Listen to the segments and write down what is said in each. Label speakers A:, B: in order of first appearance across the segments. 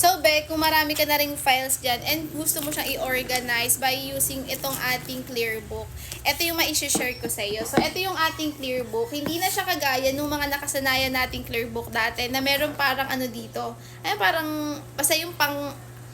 A: So, Be, kung marami ka na ring files dyan and gusto mo siyang i-organize by using itong ating Clearbook, ito yung ma-share ko sa iyo. So, ito yung ating Clearbook. Hindi na siya kagaya nung mga nakasanayan nating Clearbook dati na meron parang ano dito. Ay, parang, basta yung pang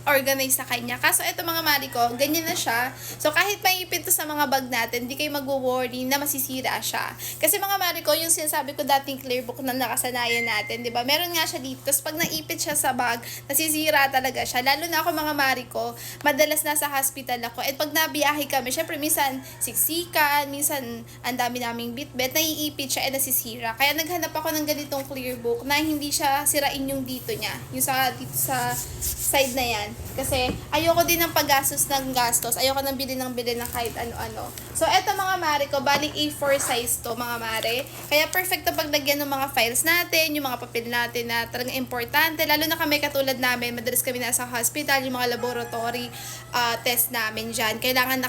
A: organize sa kanya. Kaso ito mga mari ko, ganyan na siya. So kahit maipit to sa mga bag natin, hindi kayo mag-worry na masisira siya. Kasi mga mari ko, yung sinasabi ko dating Clearbook na nakasanayan natin, di ba? Meron nga siya dito. Tapos pag naipit siya sa bag, nasisira talaga siya. Lalo na ako mga mari ko, madalas nasa hospital ako. At pag nabiyahe kami, syempre minsan siksikan, minsan ang dami naming bitbit, naiipit siya at nasisira. Kaya naghanap ako ng ganitong Clearbook na hindi siya sirain yung dito niya. Yung dito sa side na yan. Kasi ayoko din ng paggastos ng gastos. Ayoko nang bili ng kahit ano-ano. So, eto mga mare ko, bali A4 size to mga mare. Kaya perfect to paglagyan ng mga files natin, yung mga papel natin na talagang importante. Lalo na kami katulad namin, madalas kami nasa hospital, yung mga laboratory test namin dyan. Kailangan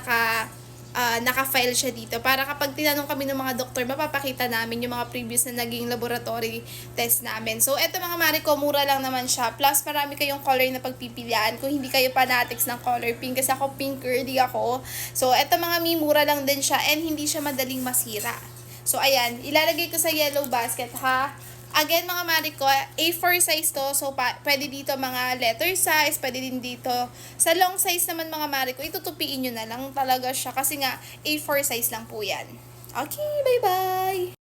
A: naka-file siya dito para kapag tinanong kami ng mga doktor, mapapakita namin yung mga previous na naging laboratory test namin. So, eto mga mare ko, mura lang naman siya. Plus, marami kayong color na pagpipilian kung hindi kayo fanatics ng color pink. Kasi ako pink girly ako. So, eto mga mura lang din siya and hindi siya madaling masira. So, ayan. Ilalagay ko sa yellow basket, ha? Again, mga mari ko, A4 size to. So, pwede dito mga letter size. Pwede din dito. Sa long size naman, mga mari ko, itutupiin nyo na lang talaga siya. Kasi nga, A4 size lang po yan. Okay, bye-bye!